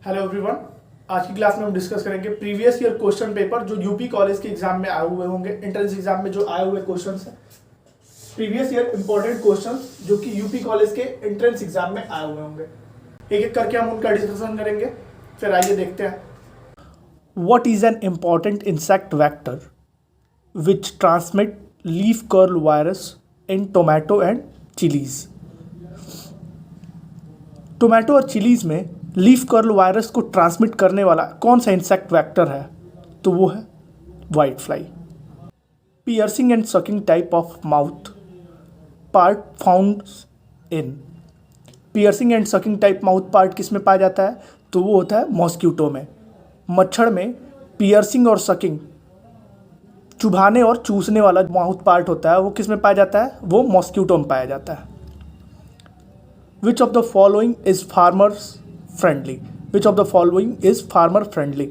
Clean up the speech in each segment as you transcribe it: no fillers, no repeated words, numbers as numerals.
Hello everyone. आज की class में हम डिस्कस करेंगे प्रीवियस ईयर क्वेश्चन पेपर जो यूपी कॉलेज के एग्जाम में आए हुए होंगे, एंट्रेंस एग्जाम में जो आए हुए क्वेश्चंस हैं, प्रीवियस ईयर इंपॉर्टेंट क्वेश्चंस जो कि यूपी कॉलेज के एंट्रेंस एग्जाम में आए हुए होंगे। एक एक करके हम उनका डिस्कशन करेंगे। फिर आइए देखते हैं। What is an important insect vector which transmit leaf curl virus in tomato and chillies. Tomato और चिलीज में लीफ कर्ल वायरस को ट्रांसमिट करने वाला कौन सा इंसेक्ट वेक्टर है? तो वो है white fly. Piercing and sucking type of mouth part found in. Piercing and sucking type mouth part किस में पाया जाता है? तो वो होता है मॉस्क्यूटो में। मच्छर में पियर्सिंग और सकिंग, चुभाने और चूसने वाला माउथ पार्ट होता है, वो किस में पाया जाता है? वो मॉस्क्यूटो में पाया जाता है। Which of the following is farmers friendly? Which of the following is farmer friendly?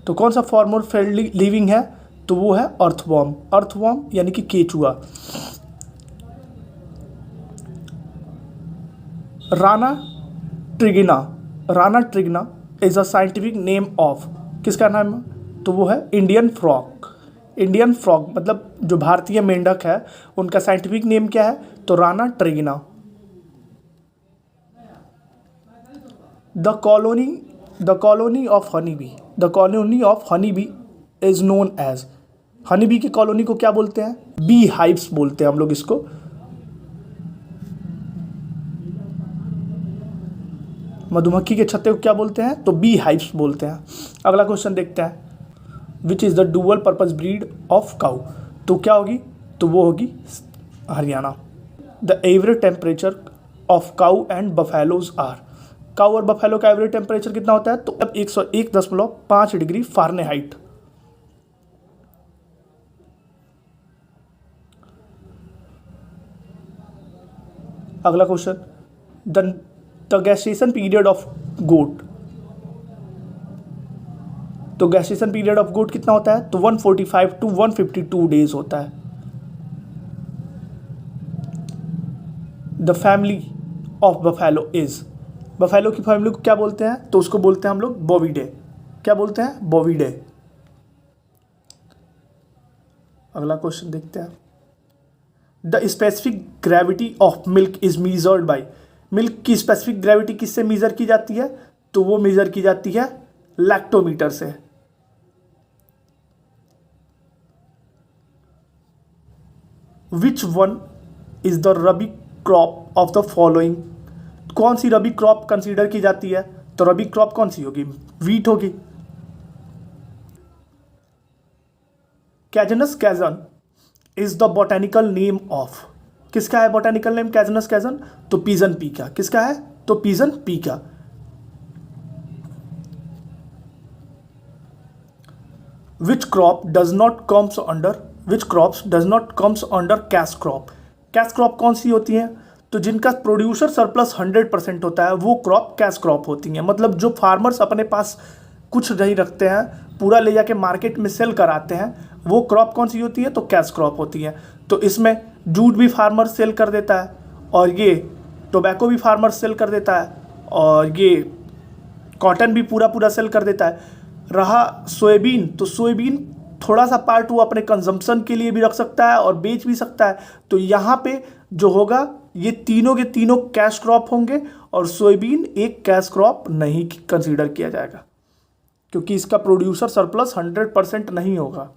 तो कौन सा फार्मर फ्रेंडली लिविंग है? तो वो है अर्थवॉर्म। अर्थवॉर्म यानी कि केचुआ। Rana trigina. Rana trigina is a scientific name of, किसका नाम है? तो वो है इंडियन फ्रॉग। इंडियन फ्रॉग मतलब जो भारतीय मेंढक है, उनका साइंटिफिक नेम क्या है? तो Rana ट्रिगिना। The colony of honeybee. The colony of honeybee is known as. honeybee की कॉलोनी को क्या बोलते हैं? बी हाइव्स बोलते हैं हम लोग इसको। मधुमक्खी के छत्ते को क्या बोलते हैं? तो बी हाइव्स बोलते हैं। अगला क्वेश्चन देखते हैं। Which is the dual purpose breed of cow? तो क्या होगी? तो वो होगी Haryana. The average temperature of cow and buffaloes are. Cow और बफेलो का एवरेज टेम्परेचर कितना होता है? तो अब 101.5 डिग्री फ़ारेनहाइट। अगला question, the gestation period of goat. तो गैस्टेशन पीरियड ऑफ गोट कितना होता है? तो 145 to 152 डेज होता है। The family of buffalo is. Buffalo की फैमिली को क्या बोलते हैं? तो उसको बोलते हैं हम लोग बोविडे। क्या बोलते हैं? बोविडे। अगला क्वेश्चन देखते हैं। The specific gravity of milk is measured by. Milk की स्पेसिफिक ग्रेविटी किससे मेजर की जाती है? तो वो मेजर की जाती है लैक्टोमीटर से। विच one is the rabi crop of the following? कौन सी रबी क्रॉप कंसीडर की जाती है? तो रबी क्रॉप कौन सी होगी? वीट होगी। Cajanus cajan is the botanical name of. किसका है बोटेनिकल नेम कैजनस कैजन? तो पिजन पी का। किसका है? तो पिजन पी का। Which crop does not comes under, which crops does not comes under cash crop? Cash crop कौन सी होती है? तो जिनका प्रोड्यूसर सरप्लस 100% होता है वो क्रॉप कैश क्रॉप होती हैं। मतलब जो फार्मर्स अपने पास कुछ नहीं रखते हैं, पूरा ले जाके मार्केट में सेल कराते हैं, वो क्रॉप कौन सी होती है? तो कैश क्रॉप होती है। तो इसमें जूट भी फार्मर सेल कर देता है, और ये टोबैको भी फार्मर सेल कर देता है, और ये कॉटन भी पूरा पूरा सेल कर देता है। रहा सोयाबीन, तो सोयाबीन थोड़ा सा पार्ट वो अपने कंजम्पशन के लिए भी रख सकता है और बेच भी सकता है। तो यहाँ पे जो होगा, ये तीनों के तीनों कैश क्रॉप होंगे, और सोयाबीन एक कैश क्रॉप नहीं कंसीडर किया जाएगा क्योंकि इसका प्रोड्यूसर सरप्लस 100% नहीं होगा।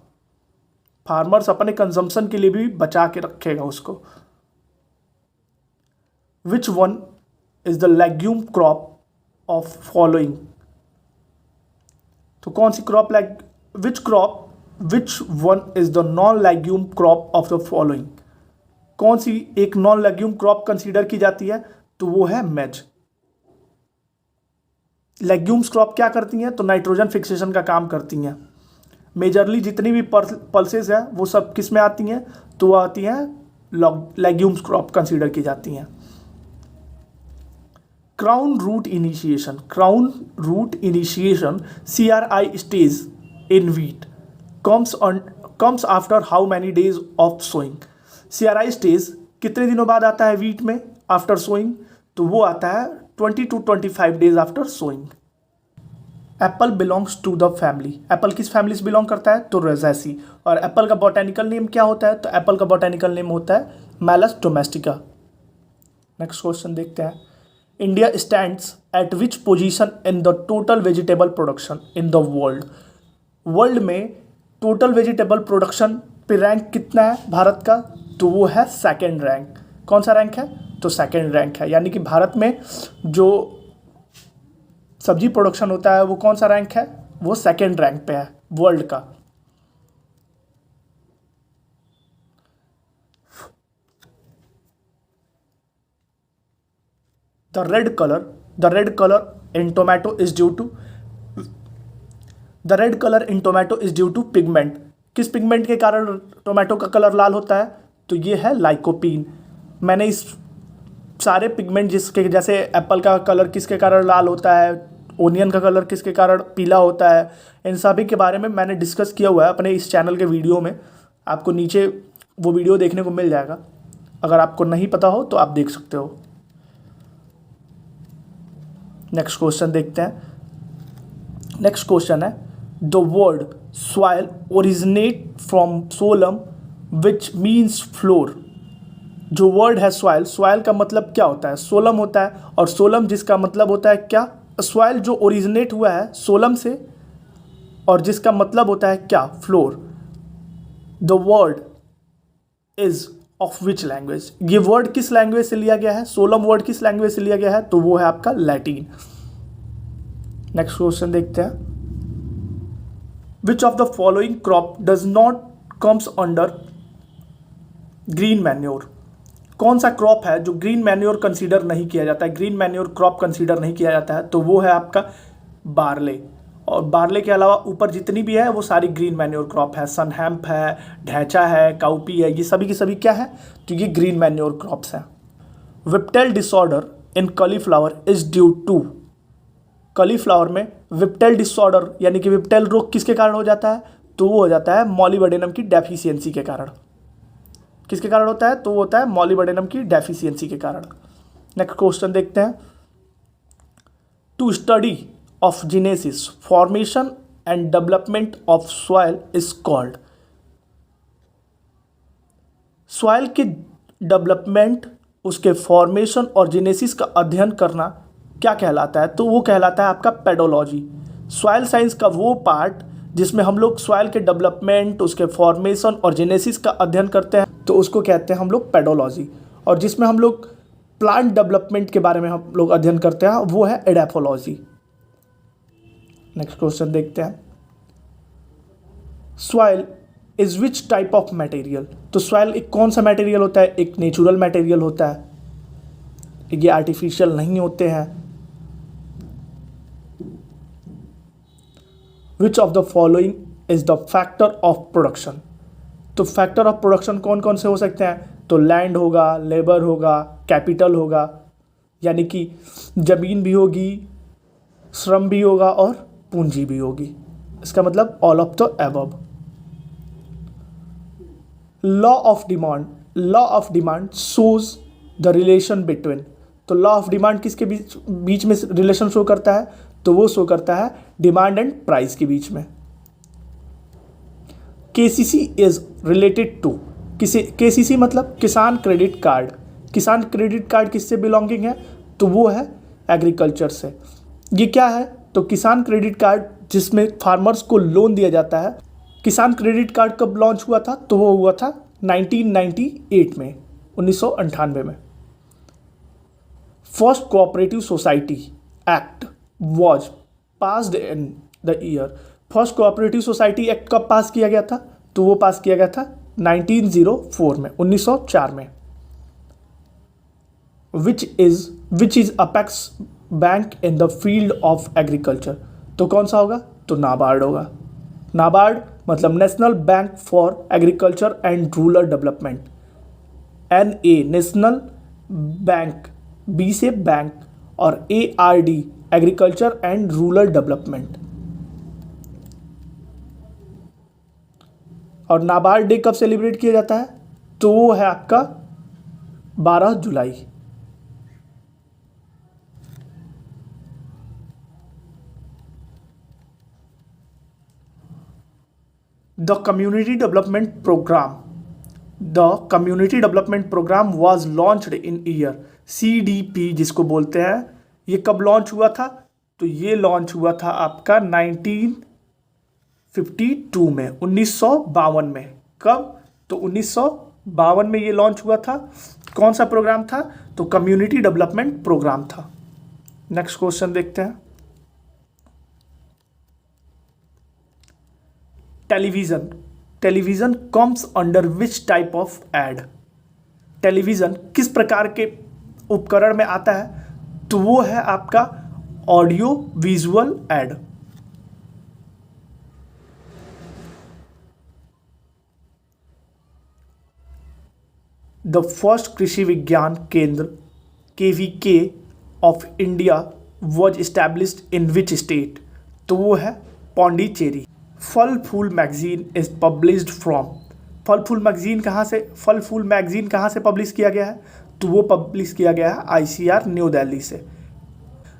फार्मर्स अपने कंजम्पशन के लिए भी बचा के रखेगा उसको। Which one is the legume crop of following? तो कौन सी crop which one is the non legume crop of the following? कौन सी एक नॉन लेग्यूम क्रॉप कंसीडर की जाती है? तो वो है मेज। लेग्यूम्स क्रॉप क्या करती हैं? तो नाइट्रोजन फिक्सेशन का काम करती हैं। मेजरली जितनी भी पल्सेस है वो सब किस में आती हैं? तो वो आती हैं लेग्यूम्स क्रॉप कंसीडर की जाती हैं। Crown root initiation. Crown root initiation CRI stage in wheat comes after how many days of sowing? CRI stage कितने दिनों बाद आता है वीट में आफ्टर सोइंग? तो वो आता है 20 to 25 days after sowing. Apple belongs to the family, apple किस फैमिली से बिलोंग करता है? तो रोज़ेसी। और एप्पल का बॉटेनिकल नेम क्या होता है? तो एप्पल का बॉटेनिकल नेम होता है मैलस डोमेस्टिका। नेक्स्ट क्वेश्चन देखते हैं। India stands eight which position in the total vegetable production in the world, world में टोटल वेजिटेबल प्रोडक्शन पे रैंक कितना है भारत का? तो वो है सेकेंड रैंक। कौन सा रैंक है? तो सेकेंड रैंक है, यानी कि भारत में जो सब्जी प्रोडक्शन होता है वो कौन सा रैंक है? वो सेकेंड रैंक पे है वर्ल्ड का। The red colour in tomato is due to the red colour in tomato is due to pigment, किस पिगमेंट के कारण टोमेटो का कलर लाल होता है? तो ये है लाइकोपीन। मैंने इस सारे पिगमेंट जिसके, जैसे एप्पल का कलर किसके कारण लाल होता है, ओनियन का कलर किसके कारण पीला होता है, इन सभी के बारे में मैंने डिस्कस किया हुआ है अपने इस चैनल के वीडियो में। आपको नीचे वो वीडियो देखने को मिल जाएगा, अगर आपको नहीं पता हो तो आप देख सकते हो। नेक्स्ट क्वेश्चन देखते हैं। नेक्स्ट क्वेश्चन है the word soil originate from solum which means floor. जो वर्ड है सॉइल, सॉइल का मतलब क्या होता है? सोलम होता है, और सोलम जिसका मतलब होता है क्या? सॉइल जो ओरिजिनेट हुआ है सोलम से, और जिसका मतलब होता है क्या? Floor. The word is of which language, ये वर्ड किस लैंग्वेज से लिया गया है? सोलम वर्ड किस लैंग्वेज से लिया गया है? तो वो है आपका लैटिन। नेक्स्ट क्वेश्चन देखते हैं। Which of the following crop does not comes under green manure, कौन सा क्रॉप है जो ग्रीन मैन्योर कंसीडर नहीं किया जाता है, ग्रीन मैन्योर क्रॉप कंसीडर नहीं किया जाता है? तो वो है आपका बार्ले। और बार्ले के अलावा ऊपर जितनी भी है वो सारी ग्रीन मैन्योर क्रॉप है। सनहैम्प है, ढैंचा है, काउपी है, ये सभी की सभी क्या है? तो ये ग्रीन मैन्योर क्रॉप्स हैं। Whiptail disorder in cauliflower is due to, cauliflower में विप्टेल डिसऑर्डर यानी कि विप्टेल रोग किसके कारण हो जाता है? तो वो हो जाता है मॉलिबेडेनम की डेफिशिएंसी के कारण। किसके कारण होता है? तो वो होता है मॉलिबेडेनम की डेफिशिएंसी के कारण। नेक्स्ट क्वेश्चन देखते हैं। To study of genesis formation and development of soil is called, soil के डेवलपमेंट, उसके फॉर्मेशन और जीनेसिस का अध्ययन करना क्या कहलाता है? तो वो कहलाता है आपका पेडोलॉजी। सॉइल साइंस का वो पार्ट जिसमें हम लोग सॉइल के डेवलपमेंट, उसके फॉर्मेशन और जेनेसिस का अध्ययन करते हैं, तो उसको कहते हैं हम लोग पेडोलॉजी। और जिसमें हम लोग प्लांट डेवलपमेंट के बारे में हम लोग अध्ययन करते हैं वो है एडाफोलॉजी। नेक्स्ट क्वेश्चन देखते हैं। Soil is which type of material, तो सॉइल एक कौन सा मटेरियल होता है? एक नेचुरल मटेरियल होता है, ये आर्टिफिशियल नहीं होते हैं। Which of the following is the factor of production, तो फैक्टर ऑफ प्रोडक्शन कौन कौन से हो सकते हैं? तो लैंड होगा, लेबर होगा, कैपिटल होगा, यानी कि जमीन भी होगी, श्रम भी होगा और पूंजी भी होगी। इसका मतलब all of the above. Law of demand, law of demand shows the relation between, तो लॉ ऑफ डिमांड किसके बीच में रिलेशन शो करता है? तो वो शो करता है डिमांड एंड प्राइस के बीच में। KCC is related to, KCC मतलब Kisan credit card, Kisan credit card किससे बिलोंगिंग है? तो वो है एग्रीकल्चर से। ये क्या है? तो किसान क्रेडिट कार्ड जिसमें फार्मर्स को लोन दिया जाता है। किसान क्रेडिट कार्ड कब लॉन्च हुआ था? तो वो हुआ था 1998 में, 1998 में। First cooperative society act was passed in the year, first cooperative society act कब पास किया गया था? तो वो पास किया गया था 1904 में, 1904 में। Which is apex bank in the field of agriculture, तो कौन सा होगा? तो नाबार्ड होगा। नाबार्ड मतलब national bank for agriculture and rural development, NA national bank, B से बैंक और ARD agriculture and rural development. और नाबार्ड डे कब सेलिब्रेट किया जाता है? तो वो है आपका 12 जुलाई। The community development programme, the community development programme was launched in year, CDP जिसको बोलते हैं, ये कब लॉन्च हुआ था? तो ये लॉन्च हुआ था आपका 1952 में, 1952 में। कब? तो 1952 में ये लॉन्च हुआ था। कौन सा प्रोग्राम था? तो कम्युनिटी डेवलपमेंट प्रोग्राम था। नेक्स्ट क्वेश्चन देखते हैं। Television, television comes under which type of ad? Television किस प्रकार के उपकरण में आता है? तो वो है आपका audio visual add. The first कृषि विज्ञान केंद्र KVK of India was established in which state? तो वो है पौंडीचेरी। फल फूल मैगजीन इज पब्लिश्ड फ्रॉम, फल फूल मैगजीन कहाँ से, फल फूल मैगजीन कहाँ से पब्लिश किया गया है? तो वो पब्लिश किया गया है ICR न्यू दिल्ली से।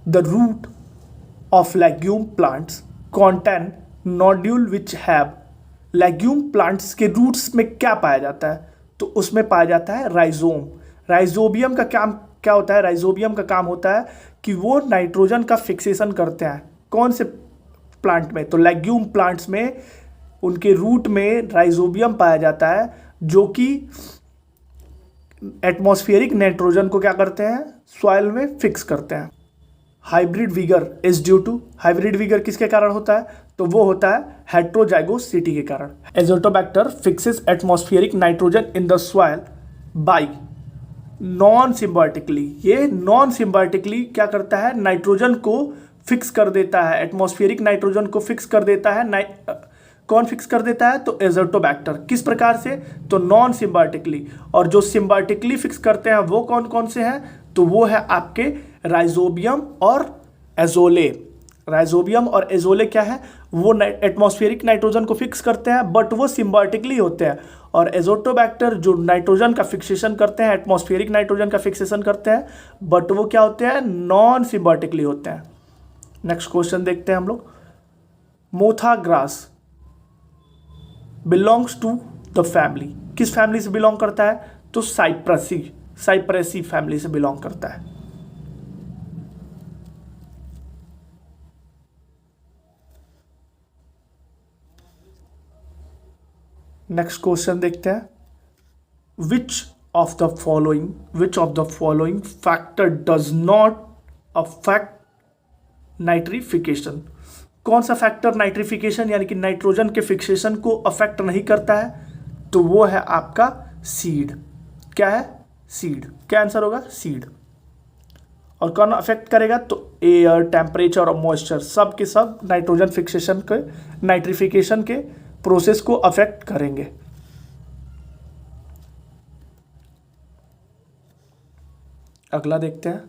The root of legume plants contain nodule which have, legume plants के रूट्स में क्या पाया जाता है? तो उसमें पाया जाता है राइजोम। राइजोबियम का काम क्या होता है? राइजोबियम का काम होता है कि वो नाइट्रोजन का फिक्सेशन करते हैं। कौन से प्लांट में? तो लेग्यूम प्लांट्स में उनके रूट में राइजोबियम पाया जाता है, जो कि एटमॉस्फेरिक नाइट्रोजन को क्या करते हैं? सॉइल में फिक्स करते हैं। Hybrid vigour is due to, hybrid vigour किसके कारण होता है? तो वो होता है हेट्रोजाइगोसिटी के कारण। Azotobacter fixes atmospheric nitrogen in the soil by non symbiotically, ये नॉन सिम्बायोटिकली क्या करता है? नाइट्रोजन को फिक्स कर देता है, एटमॉस्फेरिक नाइट्रोजन को फिक्स कर देता है। कौन फिक्स कर देता है? तो एजोटोबैक्टर। किस प्रकार से? तो नॉन सिम्बायोटिकली। और जो सिम्बायोटिकली फिक्स करते हैं वो कौन कौन से हैं? तो वो है आपके राइजोबियम और एजोले। राइजोबियम और एजोले क्या है? वो एटमॉस्फेरिक नाइट्रोजन को फिक्स करते हैं, बट वो सिम्बायोटिकली होते हैं। और एजोटोबैक्टर जो नाइट्रोजन का फिक्सेशन करते हैं, एटमॉस्फेरिक नाइट्रोजन का फिक्सेशन करते हैं, बट वो क्या होते हैं? नॉन सिम्बायोटिकली होते हैं। नेक्स्ट क्वेश्चन देखते हैं हम लोग। Motha grass belongs to the family, किस फैमिली से बिलोंग करता है? तो साइप्रसी, साइप्रेसी फैमिली से बिलोंग करता है। नेक्स्ट क्वेश्चन देखते हैं। Which of the following factor does not affect nitrification? कौन सा फैक्टर नाइट्रिफिकेशन यानी कि नाइट्रोजन के फिक्सेशन को अफेक्ट नहीं करता है? तो वो है आपका सीड। क्या है? सीड। क्या आंसर होगा? सीड। और कौन अफेक्ट करेगा? तो एयर, टेम्परेचर और मॉइस्चर, सब के सब नाइट्रोजन फिक्सेशन के, नाइट्रिफिकेशन के प्रोसेस को अफेक्ट करेंगे। अगला देखते हैं।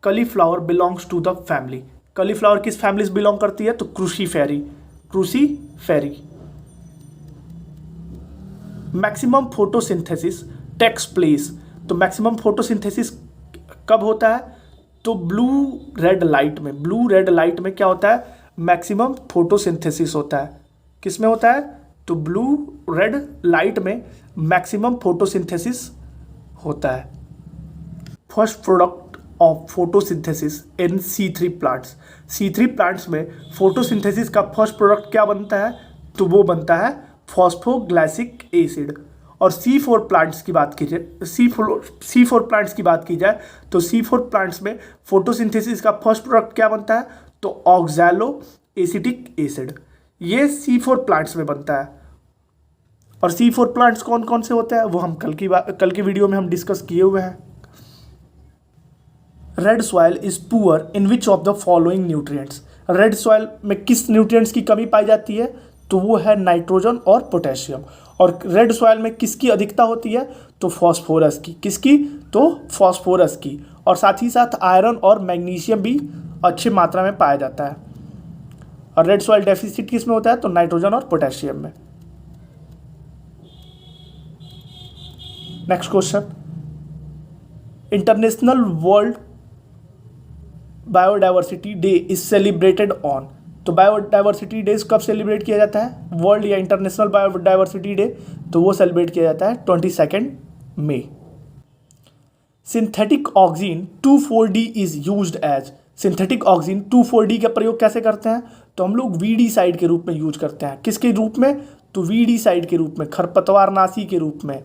Cauliflower belongs to the family, cauliflower किस फैमिली से बिलोंग करती है? तो cruciferae, cruciferae. Maximum photosynthesis takes place, तो मैक्सिमम फोटोसिंथेसिस कब होता है? तो ब्लू रेड लाइट में, ब्लू रेड लाइट में क्या होता है? मैक्सिमम फोटोसिंथेसिस होता है। किस में होता है? तो ब्लू रेड लाइट में मैक्सिमम फोटोसिंथेसिस होता है। First product of photosynthesis in C3 plants, C3 plants में फोटोसिंथेसिस का फर्स्ट प्रोडक्ट क्या बनता है? तो वो बनता है फॉस्फोग्लाइसिक एसिड। और C4 प्लांट्स की बात कीजिए, C4 प्लांट्स की बात की जाए तो C4 प्लांट्स में फोटोसिंथेसिस का फर्स्ट प्रोडक्ट क्या बनता है? तो ऑक्सैलो एसिटिक एसिड, ये C4 प्लांट्स में बनता है। और C4 प्लांट्स कौन कौन से होते हैं वो हम कल की वीडियो में हम डिस्कस किए हुए हैं। Red soil is poor in which of the following nutrients, red soil में किस न्यूट्रिएंट्स की कमी पाई जाती है? तो वो है नाइट्रोजन और पोटेशियम। और रेड सॉइल में किसकी अधिकता होती है? तो फॉस्फोरस की। किसकी? तो फॉस्फोरस की। और साथ ही साथ आयरन और मैग्नीशियम भी अच्छी मात्रा में पाया जाता है। और रेड सॉइल डेफिसिट किस में होता है? तो नाइट्रोजन और पोटेशियम में। Next question. International world biodiversity day is celebrated on, तो बायोडाइवर्सिटी डे कब सेलिब्रेट किया जाता है, वर्ल्ड या इंटरनेशनल बायोडाइवर्सिटी डे, तो वो सेलिब्रेट किया जाता है 22 मई। Synthetic oxygen 2,4-D is used as, synthetic oxygen 2,4-D का प्रयोग कैसे करते हैं, तो हम लोग वीडीसाइड के रूप में यूज करते हैं। किसके रूप में, तो वीडीसाइड के रूप में, खरपतवारनाशी के रूप में।